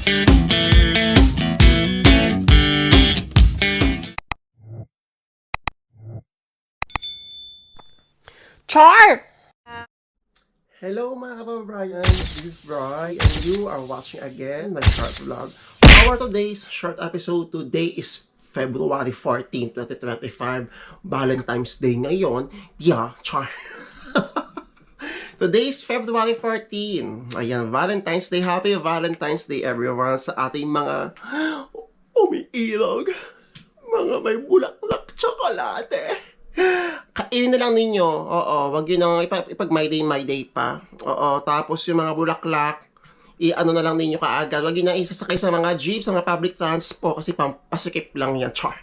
Char! Hello mga kababayan, this is Bri and you are watching again my short vlog. Our today's short episode today is February 14, 2025, Valentine's Day ngayon. Yeah, char. Today is February 14. Ayan, Valentine's Day. Happy Valentine's Day everyone sa ating mga umiilog, mga may bulaklak tsokolate. Kainin na lang ninyo. Oo, wag yun nang ipag my day pa. Oo, tapos yung mga bulaklak, i-ano na lang ninyo kaagad. Wag yun nang isasakay sa mga jeep, sa mga public transport kasi pampasikip lang yan. Char.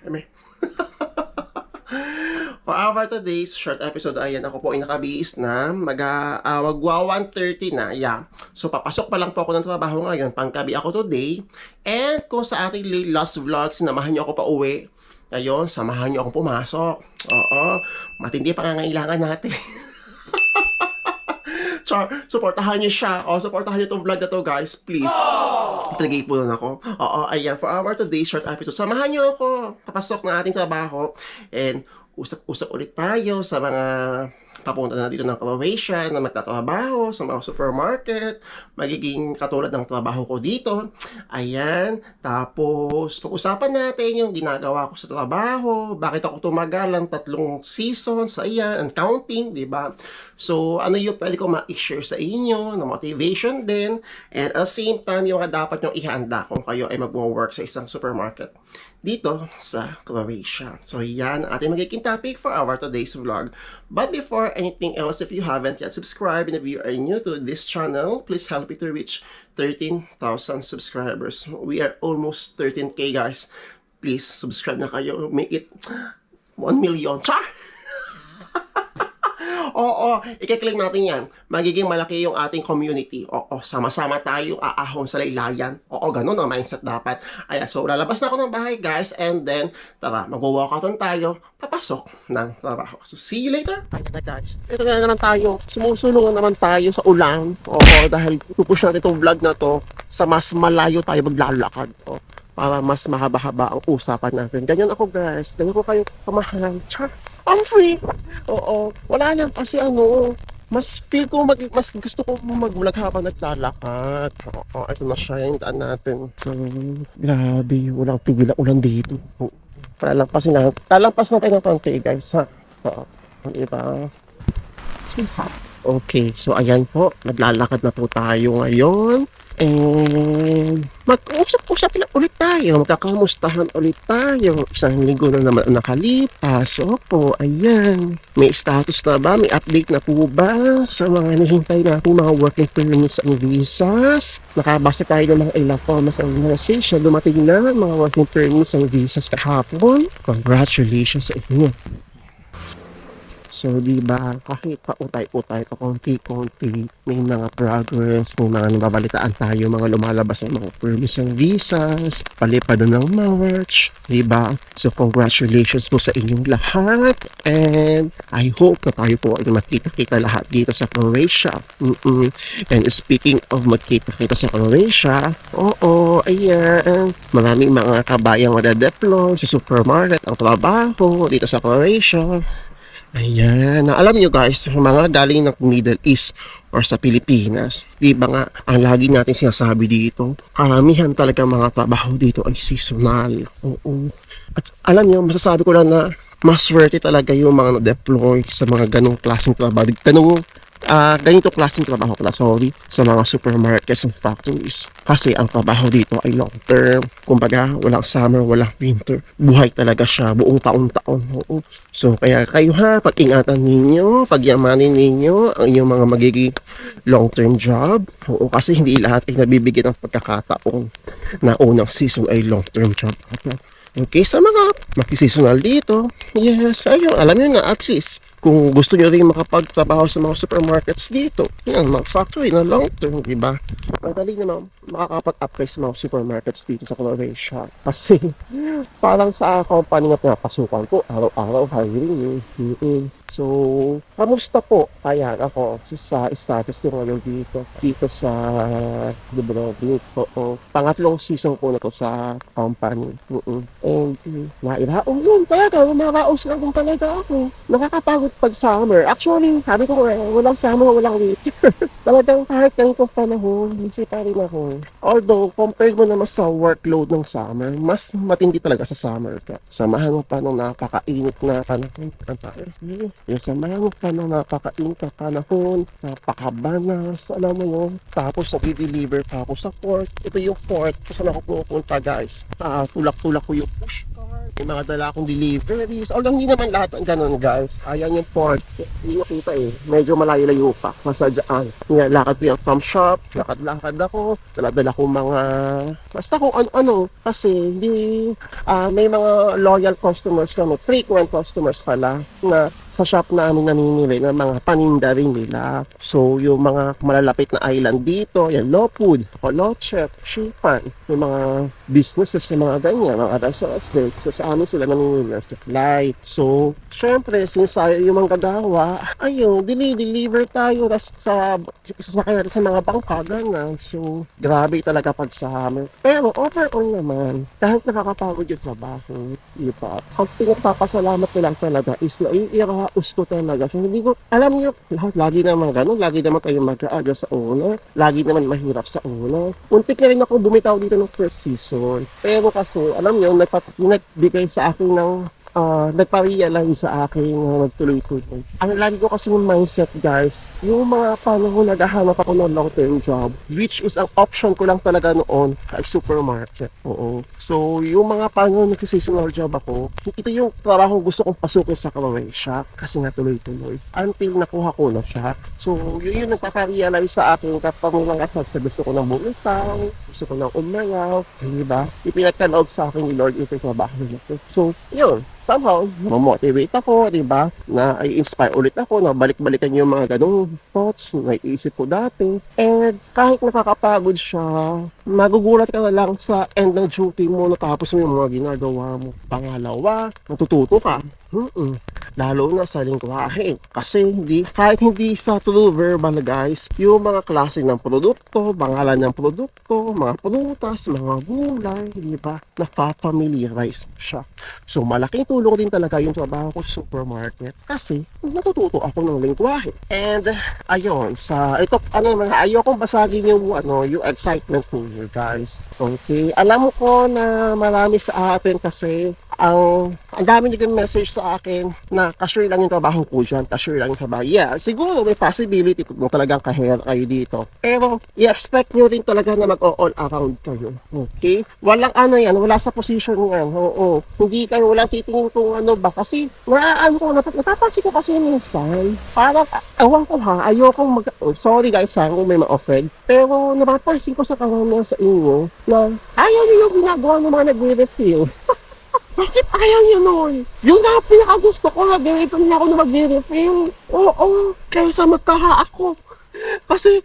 For our today's short episode, ayan, ako po ay nakabihis na magwa 1:30 na. Yeah. So, papasok pa lang po ako ng trabaho ngayon. Panggabi ako today. And kung sa ating last vlog, sinamahan niyo ako pa uwi. Ayun, samahan niyo akong pumasok. Oo, matindi pangangailangan natin. Char, supportahan niyo siya. O, supportahan niyo itong vlog na to, guys. Please. Plagay po nun ako. Oo, ayan, for our today's short episode, samahan niyo ako. Papasok na ating trabaho. And usap-usap ulit tayo sa mga papunta na dito ng Croatia na magtatrabaho sa mga supermarket, magiging katulad ng trabaho ko dito. Ayan, tapos pag-usapan natin yung ginagawa ko sa trabaho, bakit ako tumagal ng 3 seasons, ayan, and counting, di ba? So, ano yung pwede ko ma-share sa inyo, na motivation din, and at the same time, yung dapat nyo ihanda kung kayo ay mag-work sa isang supermarket dito sa Croatia. So, yan, ating magiging topic for our today's vlog. But before anything else, if you haven't yet subscribed and if you are new to this channel, please help me to reach 13,000 subscribers. We are almost 13K, guys. Please subscribe na kayo. Make it 1 million. Char! Oo, i-click natin yan. Magiging malaki yung ating community. Oo, sama-sama tayo aahon sa laylayan. Oo, ganun ang mindset dapat. Ayan, so lalabas na ako ng bahay, guys. And then, tara, mag-walkouton tayo. Papasok ng trabaho. So, see you later. Ayan na, guys. Ito na naman tayo. Sumusulungan naman tayo sa ulan. Oo, dahil pupush natin itong vlog na to sa mas malayo tayo maglalakad. Oo, para mas mahaba-haba ang usapan natin. Ganyan ako, guys. Ganyan ko kayo kamahal. Char! I'm free. Oo. Wala lang kasi mas feel ko mas gusto ko mag-vlog habang naglalakad. Oo, ito na siya yung daan natin. So, grabe, walang tigil ang ulan dito. Lalampas na tayo ng konti, guys, ha. Oo. Diba? Okay, so ayan po, naglalakad na po tayo ngayon. And mag-usap-usap lang ulit tayo, magkakamustahan ulit tayo. Isang linggo na naman ang nakalipas. Opo, ayan. May status na ba? May update na po ba sa mga nahihintay natin mga working permits and visas? Nakabasa tayo ng mga ilang forms of organization. Dumating na mga working permits and visas kahapon. Congratulations sa inyo. So, di ba, kahit pautay-utay, pakunti-kunti, may mga progress, may mga nababalitaan tayo, mga lumalabas ng mga permits and visas, palipad ng March, di ba? So, congratulations po sa inyong lahat, and I hope na tayo po ay magkita-kita lahat dito sa Croatia. And speaking of magkita-kita sa Croatia, oo, ayan, maraming mga kabayang madadeploy sa supermarket, ang trabaho dito sa Croatia. Ayan, alam nyo guys, mga galing ng Middle East or sa Pilipinas, di ba nga, ang lagi natin sinasabi dito, karamihan talaga mga trabaho dito ay seasonal. Oo. At alam nyo, masasabi ko lang na maswerte talaga yung mga na-deploy sa mga ganong klaseng trabaho. Ganito klaseng trabaho pala, sa mga supermarkets and factories. Kasi ang trabaho dito ay long term. Kumbaga, walang summer, walang winter. Buhay talaga siya, buong taon-taon. Oo. So, kaya kayo pag-ingatan ninyo, pagyamanin ninyo ang inyong mga magiging long term job. Oo, kasi hindi lahat ay nabibigyan ng pagkakataon na unang season ay long term job. Okay, sa mga makisisonal dito, yes, ayun, alam nyo na at least, kung gusto nyo rin makapagtrabaho sa mga supermarkets dito, yan, mga factory na long term, diba? Madali naman makakapag-apply sa mga supermarkets dito sa Croatia. Kasi, parang sa company na pinapasukan ko, araw-araw hiring. So, kamusta po? Ayan, ako, sa status ko ngayon dito sa Dubrovnik. Oo, pangatlong season ko na to sa company. And, nairaos yun talaga, umaraos lang din talaga ako. Nakakapagod pag summer. Actually, sabi ko, walang summer, walang winter. Talagang kahit ganitong panahon, busy pa rin ako. Although, compared mo naman sa workload ng summer, mas matindi talaga sa summer ka. Samahan mo pa ng napakainit na panahon. Yung samahan mo pa ng napakainit na panahon, napakabanas, alam mo yun. Tapos, nag-deliver pa ako sa port. Ito yung port kung saan ako pupunta, guys. Tulak-tulak ko yung push cart. May mga dala akong deliveries. Although, hindi naman lahat ng ganun, guys. Ayan yung port. Hindi nakita eh. Medyo malayo-layo pa. Masa dyan. Nga, lakad ko yung from shop. Lakad-lakad ako. Dala-dala ko mga... Basta kung ano-ano. Kasi, hindi... may mga loyal customers kami. Frequent customers pala. Na sa shop namin namimili ng mga paninda rin nila. So, yung mga malalapit na island dito, yan, Lopud, Olochet, Shipan, yung mga businesses na mga ganyan, mga restaurants din. So, sa amin sila namimili ng supply. So, syempre, since yung mga gagawa, ayun, deliver tayo sa mga bangka, ganyan. So, grabe talaga pag sa amin. Pero, overall naman, kahit nakakapagod yung trabaho, iba, ang pinagpapasalamat ko lang talaga is naiiraos ko talaga. So, hindi ko, alam niyo, lagi naman ganun, lagi naman kayo mag-aaga sa una, lagi naman mahirap sa una. Muntik na rin ako bumitaw dito ng first season. Pero kasi, alam niyo, nagbigay sa akin ng nagpa-realize sa akin na nagtuloy-tuloy. Ang lagi ko kasi yung mindset, guys, yung mga panahon naghahanap ako ng long-term job, which is ang option ko lang talaga noon ay supermarket. Oo. So, yung mga panahon nagsiseasonal job ako, ito yung trabaho gusto kong pasukin sa Croatia kasi nga tuloy-tuloy. Until nakuha ko na siya. So, yun yung nagpa-realize sa akin kapag may mga sa gusto ko ng bumitaw, gusto ko ng umayaw, diba? Ipinagkaloob sa akin ni Lord ito yung trabaho nito. So, yun. Somehow, mamotivate ako, diba? Na i-inspire ulit ako na balik-balikan yung mga ganong thoughts na iisip ko dati. And kahit nakakapagod siya, magugulat ka na lang sa end ng duty mo natapos mo yung mga ginagawa mo. Pangalawa, natututo ka. Lalo na sa lingwahe. Kasi kahit hindi sa true verbal, guys, yung mga klase ng produkto, pangalan ng produkto, mga prutas, mga gulay, di ba? Napapamiliarize mo siya. So, malaking tulong din talaga yung trabaho ko sa supermarket kasi natututo ako ng lingwahe. And, ayun, ayokong basagin yung excitement niyo, guys. Okay? Alam ko na marami sa atin kasi ang dami nag-message sa akin na cashier lang yung trabaho ko dyan, cashier lang yung trabaho. Yeah, siguro may possibility kung talagang kahera kayo dito. Pero, i-expect nyo rin talaga na mag-all around kayo. Okay? Walang wala sa position yan. Oo. Hindi kayo, walang titingin kung ano ba. Kasi, napapansin ko kasi minsan, parang, ewan ko ha, sorry guys ha, kung may ma-offend. Pero, napapansin ko sa karamihan sa inyo na ayaw nyo yung ginagawa ng mga nagre-refill. Bakit ayaw niyo nun? Yung nga pinakagusto ko, nag-refill niya ako na mag-refill. Oo, kaysa magkaha ako. Kasi,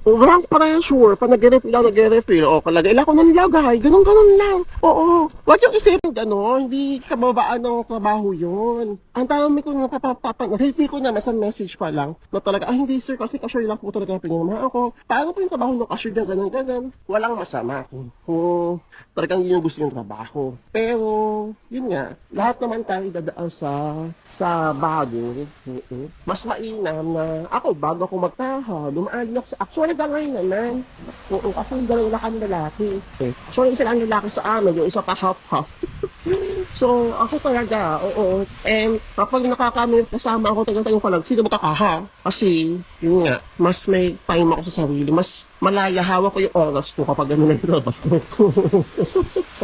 walang pressure. Pag nag-refill, o kalagay lang ako ng lagay. Ganun lang. Oo. Huwag yung isipin gano'n. Hindi kababaan ng trabaho yun. Ang dami ko na-refill ko naman sa message pa lang na talaga, hindi sir, kasi cashier lang po talaga pinamahan ako. Paano po yung trabaho ng cashier na ganun? Walang masama. Kung talagang yun yung gusto yung trabaho. Pero, yun nga, lahat naman tayo dadaan sa bago. Mas mainam na ako, bago ako magtaha, dumaan ako sa actually, gano'n naman. Oo, kasi dalawa kami lalaki. Actually, isa lang lalaki sa amin, yung isa pa half-half. So, ako talaga, oo. And kapag kasama ako, tayo ko lang, sino magkakaha? Kasi, yun nga, mas may time ako sa sarili, mas malaya hawak ko yung oras ko kapag gano'n na yung trabaho.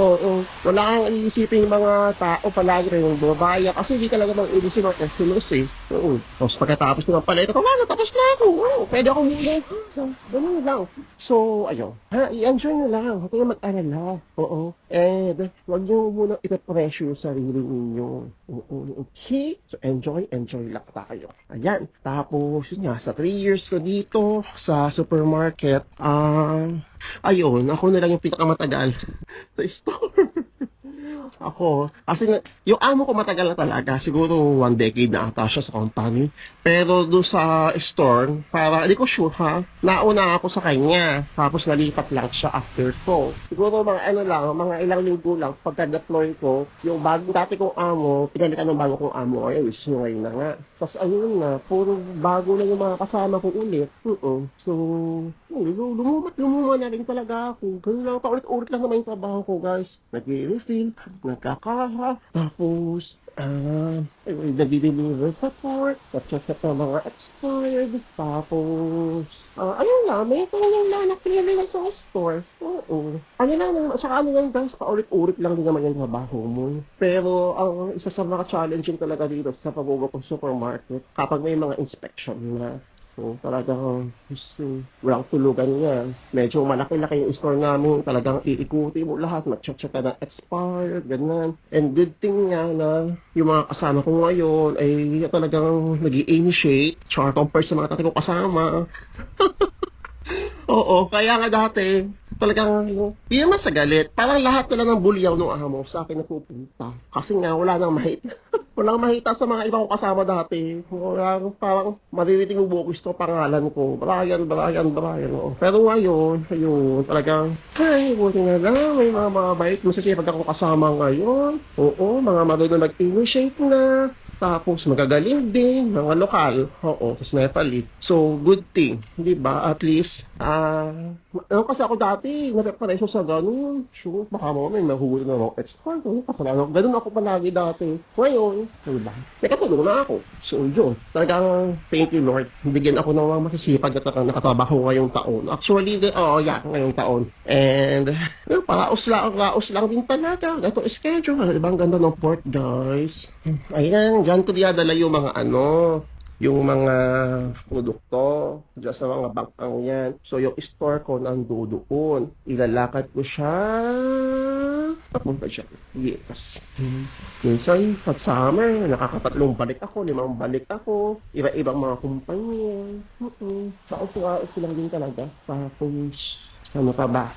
Oo. Wala kang iisipin yung mga tao palagi rin yung babaya kasi hindi talaga mag-iisip ng customers eh. Oo. Tapos pagkatapos ko ng paleta, tapos na ako. Oo, pwede ako muna. So, ganun lang. So, ayun. I-enjoy nyo lang. Huwag kayo mag-alala. Oo. And, huwag nyo muna ita-pressure yung sarili ninyo. Oo. Okay? So, enjoy lang tayo. Ayan. Tapos, yun nga, sa 3 years ko dito sa supermarket, ayun, ako na lang yung pinakamatagal sa store. ako. Kasi yung amo ko matagal na talaga. Siguro 1 decade na ata siya sa company. Pero doon sa store, para, hindi ko sure ha, nauna ako sa kanya. Tapos nalipat lang siya after ko. Siguro mga ano lang, mga ilang linggo lang, pagka-deploy ko, yung dati kong amo, pinalitan ng bago kong amo, ay, which is ngayon na nga. Tapos ayun na, puro bago na yung mga kasama ko ulit. So, lumuma na rin talaga ako. Ganun lang, paulit-ulit lang naman yung trabaho ko, guys. Nag-refill, nagkakaha, tapos, nag-deliver support, nag-check ng mga expired, tapos, ayun lang, may tulong lang na pinili sa store. Oo. Ano lang, saka ano lang, guys, paulit-ulit lang din naman yung trabaho mo. Pero, ang isa sa mga challenging talaga dito sa pag-uwi ng supermarket, kapag may mga inspection na, so, talagang walang tulugan niya. Medyo malaki-laki yung store namin. Talagang iikuti mo lahat. Mag-check ka ng expired, ganyan. And good thing nga na yung mga kasama ko ngayon ay talagang nag-i-initiate. Char compared sa mga dati ko kasama. Oo, kaya nga dati, talagang, hindi naman sa galit. Parang lahat na lang ng bulyaw ng amo sa akin napupunta. Kasi nga, wala nang mahita. Walang mahita sa mga ibang kasama dati. Parang maririting yung bukis to pangalan ko. Brian. Oh. Pero ngayon, ayun, talagang, ay, buti na lang. May mga mabait. Masasipag ako kasama ngayon. Oo, mga marunong nag-initiate na. Tapos magagaling din, mga lokal. Oo, tapos Nepali. So, good thing, di ba? At least, ano kasi ako dati, nareparesyo sa ganun. Sure, baka mo may mahuli na mga extra. Kasalanan. Ganun ako palagi dati. Ngayon, di ba? Nakatulong na ako. So, yun. Talagang, thank you Lord. Bigyan ako ng mga masisipag at nakatrabaho ngayong taon. Actually, ngayong taon. And, paraos lang din talaga. Ito schedule. Ibang ganda ng port, guys. Ayan, dyan ko dinadala yung mga yung mga produkto dyan sa mga bangkang yan. So, yung store ko nandoon. Ilalakad ko siya. Papunta siya. Yes. Minsan, pag summer, nakakatatlong balik ako, 5 balik ako. Iba-ibang mga kumpanya. Sa uso lang din talaga. Tapos, ano pa ba?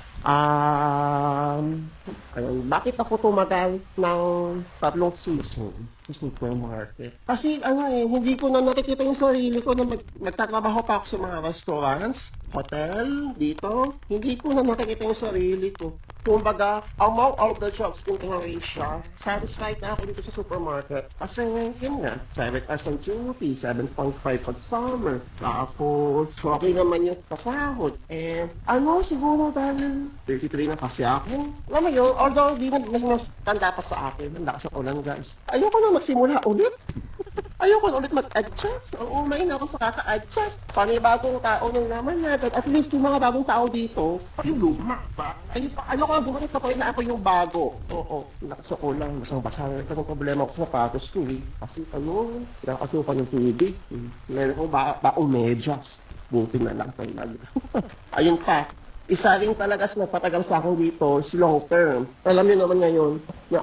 Ayun, bakit ako tumagal ng 3 season sa supermarket? Kasi hindi ko na nakikita yung sarili ko na nagtatrabaho pa ako sa mga restaurants, hotel, dito. Hindi ko na nakikita yung sarili ko. Kumbaga, among all the jobs in Croatia, satisfied na ako dito sa supermarket. Kasi yun nga, 7 hours ang duty, 7.5 pag summer. Tapos, okay naman yung pasahod. And, siguro dahil 33 na kasi ako. Alam mo yun, although di na mas tanda pa sa akin, handa sa ulan guys. Ayoko na magsimula ulit. Ayoko na ulit mag-adjust. Oo, may na ako sa kaka-adjust. Panibagong tao ng naman natin. At least yung mga bagong tao dito, yung luma ba? Ayoko na bumalik sa point na ako yung bago. Oo, nakasa ko lang. Basang-basa na ito ng problema ko sa sapatos ko eh. Kasi nakakasupan yung tubig. Meron ko baong medyas. Buti na lang talaga. Ayun pa. Isa rin talaga sa nagpatagal sa akin dito is long term. Alam niyo naman ngayon na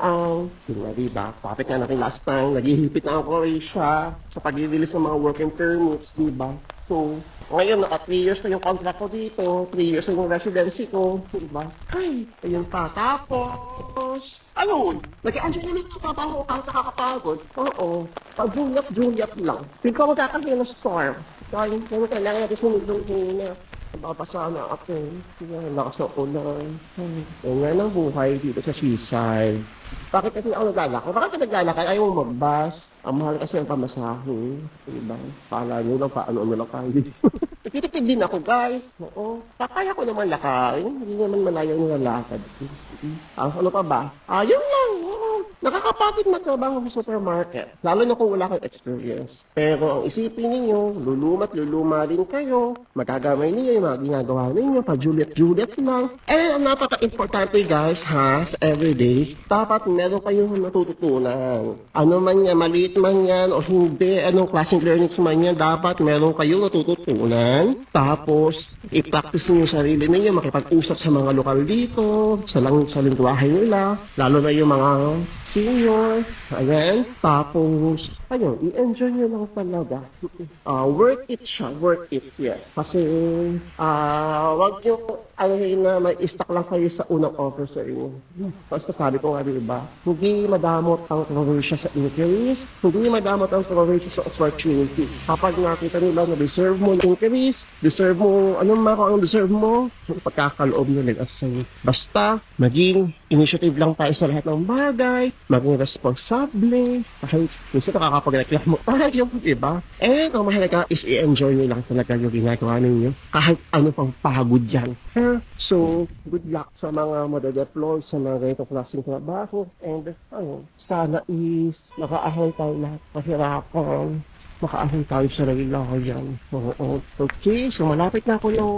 diba? Topic nga natin last time, naghihipit na ang Croatia sa pag-release ng mga working permits, diba? So, ngayon, 3 years na yung contract ko dito, 3 years na yung residency ko, diba? Ay, ayun pa. Tapos, ayun, nag-i-enjoy naman sa trabaho ko kahit nakakapagod. Oo, pag-juliet lang. Hindi ko magkakaroon ng storm. Dahil kailangan natin sumulong na. Mapapasa na ako. Lakas ng ulan. Yan nga ng buhay dito sa seaside. Bakit kasi ako naglalakad? Bakit ka naglalakad? Ayaw mo mag-bus. Ang mahal kasi ang pamasahe. Diba? Paala nyo lang, paano lang kayo. Nagtitipid din ako, guys. Oo. Kaya ko naman lakarin. Hindi naman malayo yung lalakad. Ano pa ba? Yun lang. Nakakapagod magtrabaho sa supermarket. Lalo na kung wala kang experience. Pero ang isipin ninyo, luluma rin kayo. Magagamay ninyo yung mga ginagawa ninyo. Pa-Juliet lang. Ang napaka-importante guys, sa everyday, dapat meron kayong natututunan. Ano man yan, maliit man yan o hindi, anong klaseng learnings man yan, dapat meron kayong natututunan. Tapos, i-practice niyo yung sarili ninyo, makipag-usap sa mga lokal dito, sa lingwahe nila, lalo na yung mga senior. Ayan. Tapos, ayun, i-enjoy nyo lang talaga. Worth it siya, worth it, yes. Kasi, wag nyo, na may stock lang kayo sa unang offer sa inyo. Basta sabi ko nga, diba, hindi madamot ang provision sa increase, hindi madamot ang provision sa opportunity. Kapag nakita nila na deserve mo ng increase, deserve mo, anong mako ang deserve mo, yung pagkakaloob nila sa'yo. Basta, maging initiative lang tayo sa lahat ng bagay, maging responsable, kahit minsan nakakapag-reklamo tayo, diba? And ang mahalaga is i-enjoy nyo lang talaga yung ginagawa ninyo, kahit ano pang pagod yan. So, good luck sa mga madadeploy sa mga ganitong klaseng trabaho, and sana is makaahon tayo lahat sa kahirapan, makaahon tayo sa laylayan. Oo. Okay, so malapit na ako yung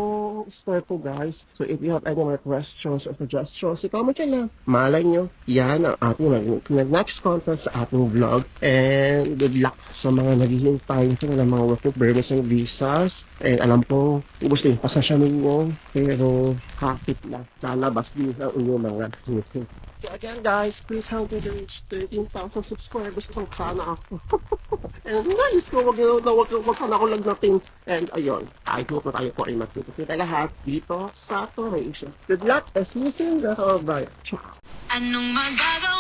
store ko, guys. So if you have any more questions or suggestions, i-comment nyo lang. Malay nyo, yan ang ating next content sa ating vlog. And good luck sa mga naghihintay ng mga working permits and visas. And alam po, gusto yung pasasya ninyo, pero kapit lang. Lalabas din ang inyong mga meeting. So again, guys, please help me to reach 13,000 subscribers kung sana ako. And nice ko, wag sana ako lagnating. And ayun, I hope na tayo po ay magkita sila lahat dito sa Croatia. Good luck and see you soon. Bye. Anong magagawa?